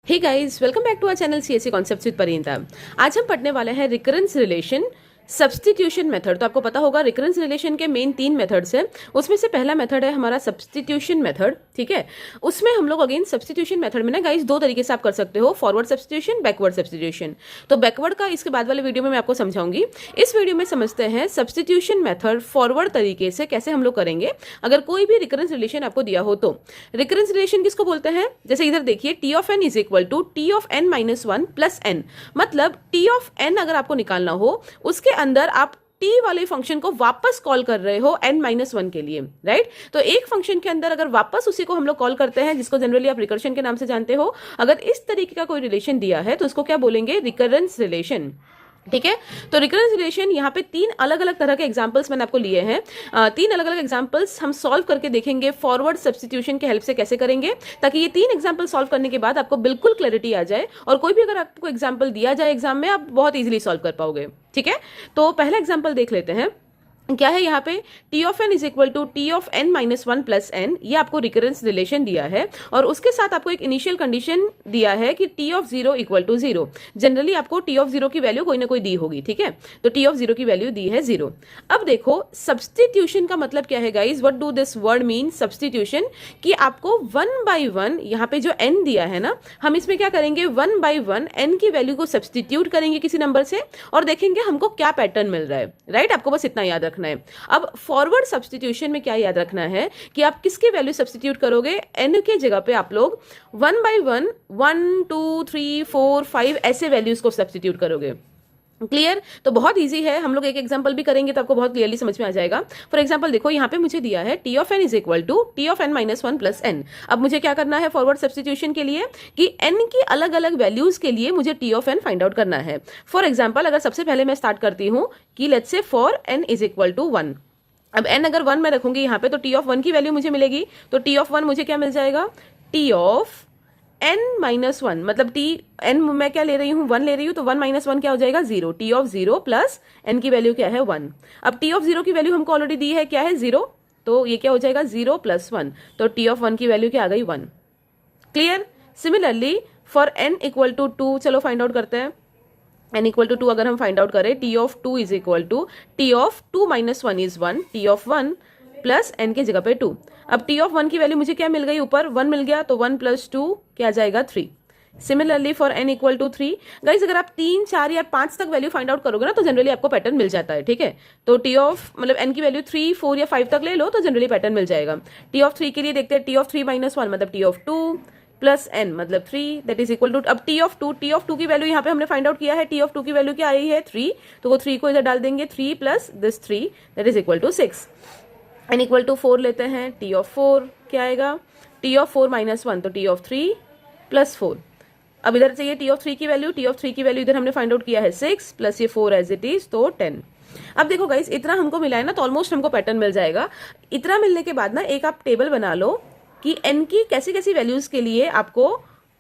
Hey guys, welcome back to our channel CSC concepts with Parineeta. आज हम पढ़ने वाले हैं रिकरेंस रिलेशन सब्स्टिट्यूशन मेथड। तो आपको पता होगा रिकरेंस रिलेशन के मेन 3 मेथड्स हैं। उसमें से पहला मेथड है हमारा सब्स्टिट्यूशन मेथड, ठीक है। उसमें हम लोग अगेन सब्स्टिट्यूशन मेथड में ना गाइस 2 तरीके से आप कर सकते हो, फॉरवर्ड सब्स्टिट्यूशन, बैकवर्ड सब्स्टिट्यूशन। तो बैकवर्ड का इसके बाद वाले वीडियो में मैं आपको समझाऊंगी। इस वीडियो में समझते हैं सब्स्टिट्यूशन मेथड फॉरवर्ड तरीके से कैसे हम लोग करेंगे अगर कोई भी रिकरेंस रिलेशन आपको दिया हो तो। रिकरेंस रिलेशन किसको बोलते हैं? जैसे इधर देखिए, T of N is equal to T of N minus 1 plus N. मतलब टी ऑफ एन अगर आपको निकालना हो, उसके अंदर आप टी वाले फंक्शन को वापस कॉल कर रहे हो n माइनस 1 के लिए, राइट। तो एक फंक्शन के अंदर अगर वापस उसी को हम लोग कॉल करते हैं, जिसको जनरली आप रिकर्शन के नाम से जानते हो, अगर इस तरीके का कोई रिलेशन दिया है तो उसको क्या बोलेंगे? रिकरेंस रिलेशन, ठीक है। तो रिकरेंस रिलेशन यहाँ पे 3 अलग अलग तरह के एग्जांपल्स मैंने आपको लिए हैं। 3 अलग अलग एग्जांपल्स हम सॉल्व करके देखेंगे फॉरवर्ड सब्स्टिट्यूशन के हेल्प से कैसे करेंगे, ताकि ये 3 एग्जांपल सॉल्व करने के बाद आपको बिल्कुल क्लैरिटी आ जाए और कोई भी अगर आपको एग्जांपल दिया जाए एग्जाम में, आप बहुत इजीली सॉल्व कर पाओगे, ठीक है। तो पहला एग्जांपल देख लेते हैं। क्या है यहाँ पे? T of N is equal to T of N minus 1 plus N. ये आपको रिकरेंस रिलेशन दिया है और उसके साथ आपको एक इनिशियल कंडीशन दिया है कि T of 0 equal to 0। Generally आपको टी ऑफ 0 की वैल्यू कोई ना कोई दी होगी, ठीक है। तो टी ऑफ 0 की वैल्यू दी है 0। अब देखो सब्स्टिट्यूशन का मतलब क्या है guys? What do this word mean substitution? कि आपको 1 बाई 1 यहाँ पे जो n दिया है ना, हम इसमें क्या करेंगे? 1 बाई 1 n की वैल्यू को सब्स्टिट्यूट करेंगे किसी नंबर से और देखेंगे हमको क्या पैटर्न मिल रहा है, राइट। आपको बस इतना याद रखना है। अब फॉरवर्ड सब्स्टिट्यूशन में क्या याद रखना है कि आप किसकी वैल्यू सब्स्टिट्यूट करोगे? n के जगह पे आप लोग 1 बाई 1 1 2 3 4 5 ऐसे वैल्यूज को सब्स्टिट्यूट करोगे। क्लियर? तो बहुत इजी है। हम लोग एक एग्जांपल भी करेंगे तो आपको बहुत क्लियरली समझ में आ जाएगा। फॉर एग्जांपल देखो, यहाँ पे मुझे दिया है T of N is equal to T of N minus 1 plus N. अब मुझे क्या करना है फॉरवर्ड सब्स्टिट्यूशन के लिए कि एन की अलग अलग वैल्यूज के लिए मुझे T of N find out करना है। फॉर एग्जाम्पल अगर सबसे पहले मैं स्टार्ट करती हूँ कि let's say for N is equal to 1। अब n अगर 1 में रखूंगी यहाँ पे तो टी ऑफ 1 की वैल्यू मुझे मिलेगी। तो टी ऑफ 1 मुझे क्या मिल जाएगा? T of n minus 1। मतलब टी n मैं क्या ले रही हूँ? 1 ले रही हूँ, तो 1 माइनस 1 क्या हो जाएगा? 0। टी ऑफ 0 प्लस n की वैल्यू क्या है? 1। अब टी ऑफ 0 की वैल्यू हमको ऑलरेडी दी है, क्या है? 0। तो ये क्या हो जाएगा? 0 प्लस 1। तो टी ऑफ 1 की वैल्यू क्या आ गई? 1। Clear? Similarly for n equal to 2, चलो फाइंड आउट करते हैं। n इक्वल टू 2 अगर हम फाइंड आउट करें, T of 2 is equal to T of 2 minus 1 is 1, T of 1 plus n के जगह पे 2। अब टी ऑफ 1 की वैल्यू मुझे क्या मिल गई? ऊपर 1 मिल गया, तो 1 प्लस 2 क्या आ जाएगा? 3। Similarly for n equal to 3। Guys अगर आप 3 4 या 5 तक वैल्यू फाइंड आउट करोगे ना तो जनरली आपको पैटर्न मिल जाता है, ठीक है। तो टी ऑफ मतलब n की वैल्यू 3 4 या 5 तक ले लो तो जनरली पैटर्न मिल जाएगा। टी ऑफ 3 के लिए देखते हैं, टी ऑफ 3 माइनस 1 मतलब टी ऑफ 2 प्लस n मतलब 3 दैट इज इक्वल टू, अब टी ऑफ 2 की वैल्यू यहाँ पे हमने फाइंड आउट किया है। टी ऑफ 2 की वैल्यू क्या आई है? 3। तो वो 3 को इधर डाल देंगे, 3 plus this 3 that is equal to 6। n equal to 4 लेते हैं, टी ऑफ 4 क्या आएगा? टी ऑफ 4 माइनस 1 तो टी ऑफ 3 प्लस 4। अब इधर चाहिए टी ऑफ 3 की वैल्यू। टी ऑफ 3 की वैल्यू इधर हमने फाइंड आउट किया है 6 प्लस ये 4 एज इट इज, तो 10। अब देखो गाइस, इतना हमको मिला है ना, तो ऑलमोस्ट हमको पैटर्न मिल जाएगा। इतना मिलने के बाद ना एक आप टेबल बना लो कि n की कैसी कैसी वैल्यूज के लिए आपको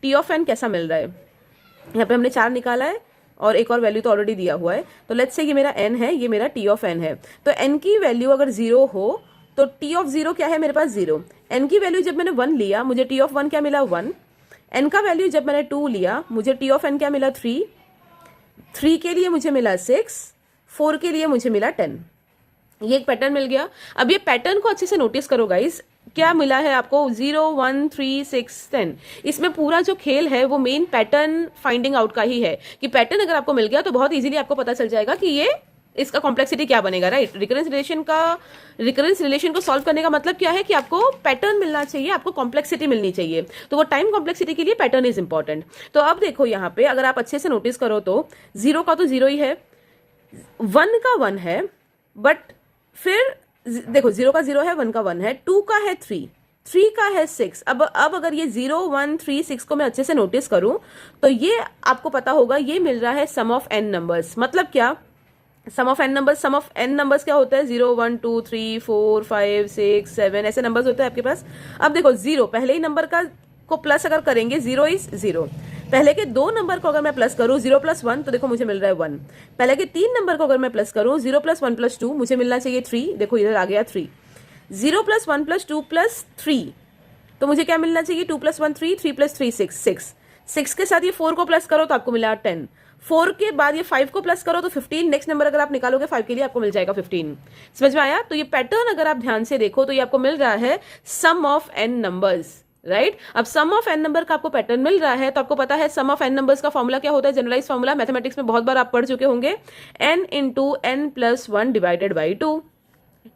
टी ऑफ एन कैसा मिल रहा है। यहाँ पे हमने 4 निकाला है और एक और वैल्यू तो ऑलरेडी दिया हुआ है। तो लेट्स से ये मेरा n है, ये मेरा टी ऑफ एन है। तो n की वैल्यू अगर 0 हो तो टी ऑफ 0 क्या है मेरे पास? 0। n की वैल्यू जब मैंने 1 लिया, मुझे टी ऑफ 1 क्या मिला? 1। n का वैल्यू जब मैंने 2 लिया, मुझे टी ऑफ n क्या मिला? 3। 3 के लिए मुझे मिला 6, 4 के लिए मुझे मिला 10। ये एक पैटर्न मिल गया। अब ये पैटर्न को अच्छे से नोटिस करो गाइस, क्या मिला है आपको? 0 1 3 6 10। इसमें पूरा जो खेल है वो मेन पैटर्न फाइंडिंग आउट का ही है कि पैटर्न अगर आपको मिल गया तो बहुत इजीली आपको पता चल जाएगा कि ये इसका कॉम्प्लेक्सिटी क्या बनेगा, राइट। रिकरेंस रिलेशन को सॉल्व करने का मतलब क्या है कि आपको पैटर्न मिलना चाहिए, आपको कॉम्प्लेक्सिटी मिलनी चाहिए। तो वो टाइम कॉम्प्लेक्सिटी के लिए पैटर्न इज इंपॉर्टेंट। तो अब देखो यहाँ पे अगर आप अच्छे से नोटिस करो तो 0 का तो 0 ही है, 1 का 1 है, बट फिर देखो 0 का 0 है, 1 का 1 है, 2 का है 3 का है 6। अब अगर ये 0 1 3 6 को मैं अच्छे से नोटिस करूं तो ये आपको पता होगा ये मिल रहा है सम ऑफ n नंबर्स। मतलब क्या? सम ऑफ n नंबर्स क्या होता है? 0 1 2 3 4 5 6 7 ऐसे नंबर्स होते हैं आपके पास। अब देखो 0 पहले ही नंबर का को प्लस अगर करेंगे 0 इज 0। पहले के 2 नंबर को अगर मैं प्लस करूं 0 प्लस 1 तो देखो मुझे मिल रहा है 1। पहले के 3 नंबर को अगर मैं प्लस करूं 0 प्लस 1 प्लस 2 मुझे मिलना चाहिए 3। देखो इधर आ गया 3। 0 प्लस 1 प्लस 2 प्लस 3 तो मुझे क्या मिलना चाहिए? 2 प्लस 1 3, 3 प्लस 3 6। 6 के साथ ये 4 को प्लस करो तो आपको मिला 10, 4 के बाद ये 5 को प्लस करो तो 15, नेक्स्ट नंबर अगर आप निकालोगे 5 के लिए आपको मिल जाएगा 15। समझ में आया? तो ये पैटर्न अगर आप ध्यान से देखो तो ये आपको मिल रहा है सम ऑफ n नंबर्स, राइट? अब सम ऑफ n नंबर का आपको पैटर्न मिल रहा है तो आपको पता है सम ऑफ n नंबर्स का फॉर्मूला क्या होता है, जनरलाइज फॉर्मूला मैथमेटिक्स में बहुत बार आप पढ़ चुके होंगे, n into n plus 1 divided by 2।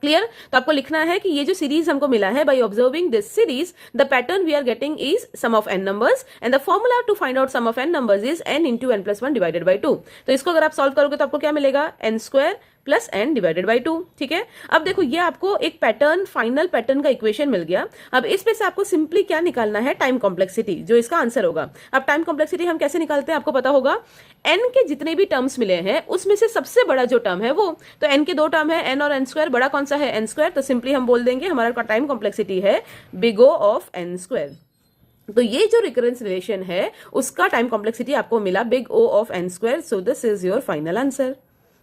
Clear? तो आपको लिखना है कि ये जो सीरीज हमको मिला है, by observing this series the pattern we are getting is sum of n numbers and the formula to find out sum of n numbers is n into n plus 1 divided by 2। तो इसको अगर आप solve करोगे तो आपको क्या मिलेगा, n square plus n divided by 2। ठीक है, अब देखो ये आपको एक पैटर्न, फाइनल पैटर्न का इक्वेशन मिल गया। अब इसमें से आपको सिंपली क्या निकालना है, टाइम कॉम्प्लेक्सिटी, जो इसका आंसर होगा। अब टाइम कॉम्प्लेक्सिटी हम कैसे निकालते हैं आपको पता होगा, n के जितने भी टर्म्स मिले हैं उसमें से सबसे बड़ा जो टर्म है वो, तो n के दो टर्म है n और n स्क्वायर, बड़ा कौन सा है n स्क्वायर, तो सिंपली हम बोल देंगे हमारा टाइम कॉम्प्लेक्सिटी है big O of n square. तो ये जो रिकरेंस रिलेशन है उसका टाइम कॉम्प्लेक्सिटी आपको मिला big O of n square. So this is your final answer.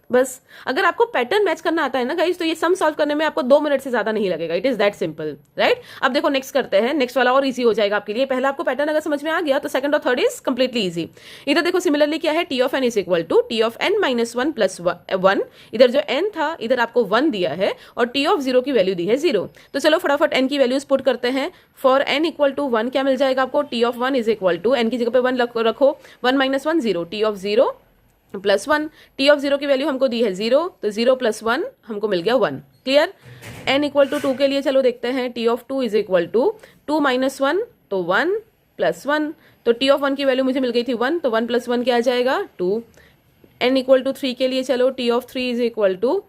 बस अगर आपको पैटर्न मैच करना आता है ना गाइस, तो ये सम सॉल्व करने में आपको 2 मिनट से ज्यादा नहीं लगेगा। It is that simple, right? अब देखो नेक्स्ट करते हैं, नेक्स्ट वाला और इजी हो जाएगा आपके लिए। पहला आपको पैटर्न अगर समझ में आ गया तो सेकंड और थर्ड इज कंप्लीटली इजी। इधर देखो सिमिलरली क्या है, T of N is equal to T of N minus 1 plus 1। इधर जो n था इधर आपको 1 दिया है और टी ऑफ 0 की वैल्यू दी है 0। तो चलो फटाफट n की वैल्यूज पुट करते हैं। फॉर n इक्वल टू 1 क्या मिल जाएगा आपको, T of 1 is equal to, n की जगह पे 1 रखो, 1 minus 1 0, t of 0 plus 1। T of 0 की वैल्यू हमको दी है 0, तो 0 प्लस 1 हमको मिल गया 1। क्लियर? n इक्वल टू 2 के लिए चलो देखते हैं, t of 2 is equal to 2 minus 1 तो 1 प्लस 1। तो टी ऑफ 1 की वैल्यू मुझे मिल गई थी 1, तो 1 प्लस 1 क्या आ जाएगा 2। n इक्वल टू 3 के लिए चलो, t of 3 is equal to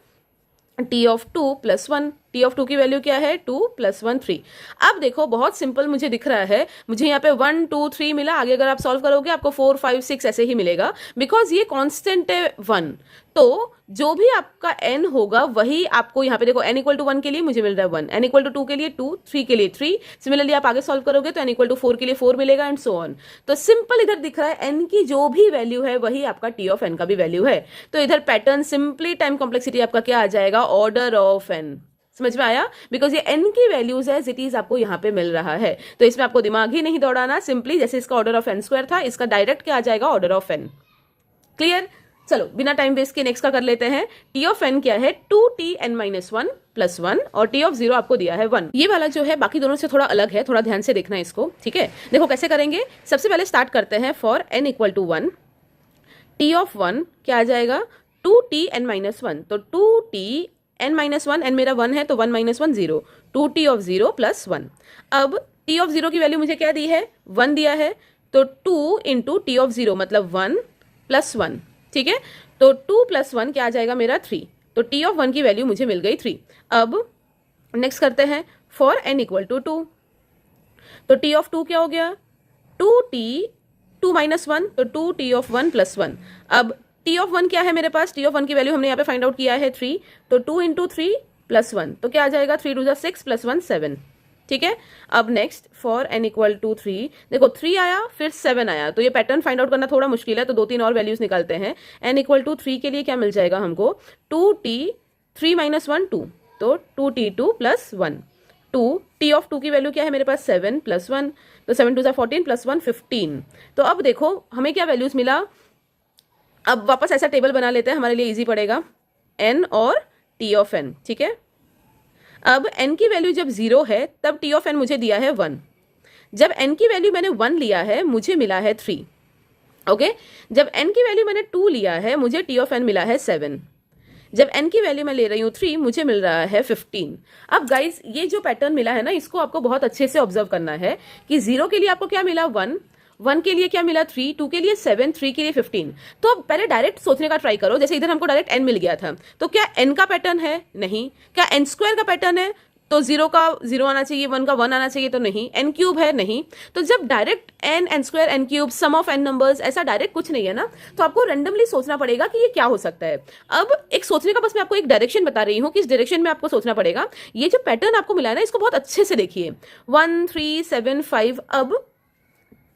T of 2 plus 1। T of 2 की वैल्यू क्या है 2 प्लस 1 3। अब देखो बहुत सिंपल मुझे दिख रहा है, मुझे यहाँ पे 1 2 3 मिला, आगे अगर आप सॉल्व करोगे आपको 4 5 6 ऐसे ही मिलेगा, बिकॉज ये कांस्टेंट है 1। तो जो भी आपका n होगा वही आपको यहाँ पे देखो, n इक्वल टू 1 के लिए मुझे मिल रहा है 1, n इक्वल टू 2 के लिए 2, 3 के लिए 3। सिमिलरली आप आगे सॉल्व करोगे तो n इक्वल टू 4 के लिए 4 मिलेगा एंड सो ऑन। तो सिंपल इधर दिख रहा है n की जो भी वैल्यू है वही आपका t ऑफ n का भी वैल्यू है। तो इधर पैटर्न सिंपली टाइम कॉम्प्लेक्सिटी आपका क्या आ जाएगा, ऑर्डर ऑफ n। समझ में आया? बिकॉज ये n की वैल्यूज है, इट इज आपको यहाँ पे मिल रहा है, तो इसमें आपको दिमाग ही नहीं दौड़ाना, सिंपली जैसे इसका ऑर्डर ऑफ n स्क्वायर था इसका डायरेक्ट क्या आ जाएगा, ऑर्डर ऑफ n। क्लियर? चलो बिना टाइम वेस्ट के नेक्स्ट का कर लेते हैं। टी ऑफ n क्या है 2tn माइनस 1 प्लस 1 और टी ऑफ 0 आपको दिया है 1। ये वाला जो है बाकी दोनों से थोड़ा अलग है, थोड़ा ध्यान से देखना इसको। ठीक है, देखो कैसे करेंगे। सबसे पहले स्टार्ट करते हैं, for n equal to 1, T of 1 क्या आ जाएगा 2tn माइनस 1। तो 2tn माइनस 1, n मेरा 1 है तो 1 माइनस 1 0, 2t ऑफ 0 प्लस 1। अब t ऑफ 0 की वैल्यू मुझे क्या दी है 1 दिया है, तो 2 इंटू टी ऑफ 0 मतलब 1 प्लस 1। ठीक है, तो 2 प्लस 1 क्या आ जाएगा मेरा 3, तो टी ऑफ 1 की वैल्यू मुझे मिल गई 3। अब नेक्स्ट करते हैं, फॉर n इक्वल टू 2, तो टी ऑफ 2 क्या हो गया 2 माइनस 1, तो 2t ऑफ 1 प्लस 1। अब टी ऑफ 1 क्या है मेरे पास, टी ऑफ 1 की वैल्यू हमने यहाँ पे फाइंड आउट किया है 3, तो 2 इंटू 3 प्लस 1, तो क्या आ जाएगा 3 टू 6 प्लस 1 7। ठीक है, अब next for n equal to 3, देखो 3 आया फिर 7 आया, तो ये पैटर्न फाइंड आउट करना थोड़ा मुश्किल है, तो 2-3 और वैल्यूज निकालते हैं। n इक्वल टू 3 के लिए क्या मिल जाएगा हमको 2t 3 माइनस 1 2, तो 2t2 प्लस 1 2। टी ऑफ 2 की वैल्यू क्या है मेरे पास 7 प्लस 1, तो 7 टू 14 प्लस 1 15। तो अब देखो हमें क्या वैल्यूज मिला, अब वापस ऐसा टेबल बना लेते हैं, हमारे लिए इजी पड़ेगा, n और t ऑफ n। ठीक है, अब n की वैल्यू जब 0 है तब t ऑफ n मुझे दिया है 1, जब n की वैल्यू मैंने 1 लिया है मुझे मिला है 3। ओके, जब n की वैल्यू मैंने 2 लिया है मुझे t ऑफ n मिला है 7, जब n की वैल्यू मैं ले रही हूँ 3 मुझे मिल रहा है 15। अब गाइज ये जो पैटर्न मिला है ना, इसको आपको बहुत अच्छे से ऑब्जर्व करना है कि 0 के लिए आपको क्या मिला 1, 1 के लिए क्या मिला 3, 2 के लिए 7, 3 के लिए 15। तो अब पहले डायरेक्ट सोचने का ट्राई करो, जैसे इधर हमको डायरेक्ट n मिल गया था, तो क्या n का पैटर्न है, नहीं। क्या n स्क्वायर का पैटर्न है, तो 0 का 0 आना चाहिए, 1 का 1 आना चाहिए, तो नहीं। n क्यूब है, नहीं। तो जब direct n square n cube sum of n numbers, ऐसा डायरेक्ट कुछ नहीं है ना, तो आपको रैंडमली सोचना पड़ेगा कि ये क्या हो सकता है। अब एक सोचने का बस मैं आपको एक डायरेक्शन बता रही हूँ कि इस डायरेक्शन में आपको सोचना पड़ेगा। ये जो पैटर्न आपको मिला है ना, इसको बहुत अच्छे से देखिए, 1 3 7 5। अब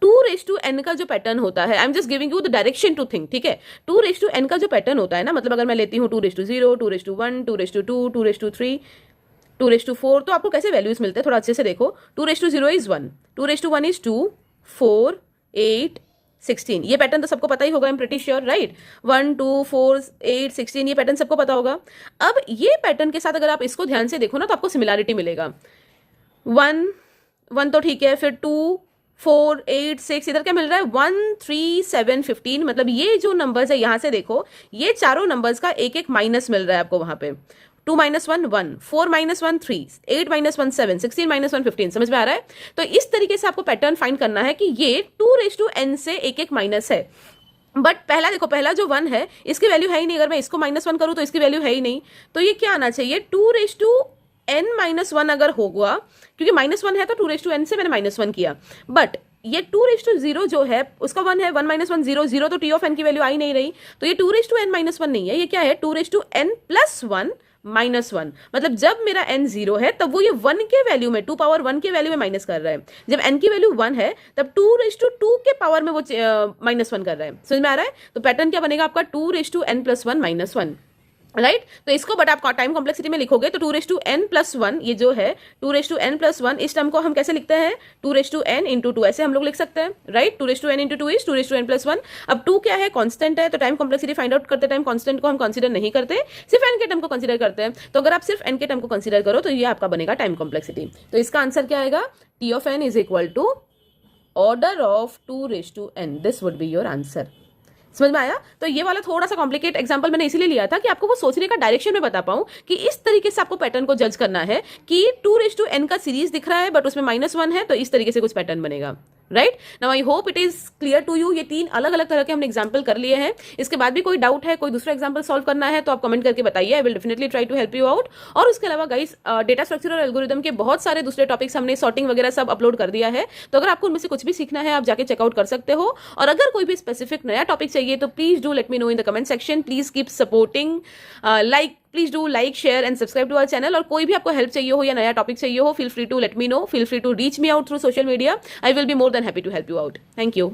2n का जो पैटर्न होता है, I am just giving you the direction to think. ठीक है, 2n का जो पैटर्न होता है ना, मतलब अगर मैं लेती हूँ 2:0, 2:1, 2:2, 2:3, 2:4, तो आपको कैसे वैल्यूज मिलते हैं थोड़ा अच्छे से देखो। 2:0 इज 1, 2:1 इज 2, 4 8 16, ये पैटर्न तो सबको पता ही होगा, I am pretty sure, right. 1 2 4 8 16, ये पैटर्न सबको पता होगा। अब ये पैटर्न के साथ अगर आप इसको ध्यान से देखो ना तो आपको सिमिलैरिटी मिलेगा। 1 तो ठीक है, फिर 2 4 8 6, इधर क्या मिल रहा है 1 3 7 15, मतलब ये जो नंबर्स है यहां से देखो, ये चारों नंबर्स का एक एक माइनस मिल रहा है आपको वहां पे। 2 - 1 1, 4 - 1 3, 8 - 1 7, 16 - 1 15, समझ में आ रहा है। तो इस तरीके से आपको पैटर्न फाइंड करना है कि ये 2n से एक एक माइनस है। बट पहला देखो, पहला जो 1 है इसकी वैल्यू है ही नहीं, अगर मैं इसको -1 करूं तो इसकी वैल्यू है ही नहीं, तो ये क्या आना चाहिए 2n - 1 अगर होगा, क्योंकि -1 है तो 2n से मैंने -1 किया। बट ये 2:0 जो है उसका 1 है, 1 - 1 0 0, तो t ऑफ n की वैल्यू आई नहीं रही, तो ये 2:n - 1 नहीं है, ये क्या है 2:n + 1 -1, मतलब जब मेरा n 0 है तब वो ये 1 के वैल्यू में 2 पावर 1 के वैल्यू में माइनस कर रहा है। जब n की वैल्यू 1 है तब 2:2 के पावर में वो -1 कर रहा है। समझ में आ रहा है। तो पैटर्न क्या बनेगा आपका 2:n + 1 -1, राइट। तो इसको बट आप टाइम कॉम्प्लेक्सिटी में लिखोगे तो 2:n + 1, ये जो है 2:n + 1, इस टर्म को हम कैसे लिखते हैं 2:n × 2, ऐसे हम लोग लिख सकते हैं, राइट। 2:n × 2 is 2:n + 1। अब 2 क्या है, कांस्टेंट है, तो टाइम कॉम्प्लेक्सिटी फाइंड आउट करते टाइम कांस्टेंट को हम कंसीडर नहीं करते, सिर्फ n के टर्म को कंसीडर करते हैं। तो अगर आप सिर्फ n के टर्म को कंसीडर करो तो ये आपका बनेगा टाइम कॉम्प्लेक्सिटी। तो इसका आंसर क्या आएगा, t of n is equal to order of 2:n, this would be your answer. समझ में आया। तो ये वाला थोड़ा सा कॉम्प्लिकेट एग्जांपल मैंने इसीलिए लिया था कि आपको वो सोचने का डायरेक्शन में बता पाऊं कि इस तरीके से आपको पैटर्न को जज करना है कि 2:n का सीरीज दिख रहा है बट उसमें -1 है, तो इस तरीके से कुछ पैटर्न बनेगा, right. Now I hope it is clear to you. ये 3 अलग अलग तरह के हमने एग्जाम्पल कर लिए हैं। इसके बाद भी कोई डाउट है, कोई दूसरा एग्जाम्पल सॉल्व करना है तो आप कमेंट करके बताइए, I will definitely try to help you out. और उसके अलावा गाइस डेटा स्ट्रक्चर और एल्गोरिदम के बहुत सारे दूसरे टॉपिक्स हमने सॉर्टिंग वगैरह सब अपलोड कर दिया है, तो अगर आपको उनमें से कुछ भी सीखना है आप जाके चेकआउट कर सकते हो। और अगर कोई भी स्पेसिफिक नया टॉपिक चाहिए तो please do let me know in the comment section. Please keep supporting, please do like share and subscribe to our channel. और कोई भी आपको हेल्प चाहिए हो या नया टॉपिक चाहिए हो, feel free to let me know, feel free to reach me out through social media. I will be more than happy to help you out. Thank you.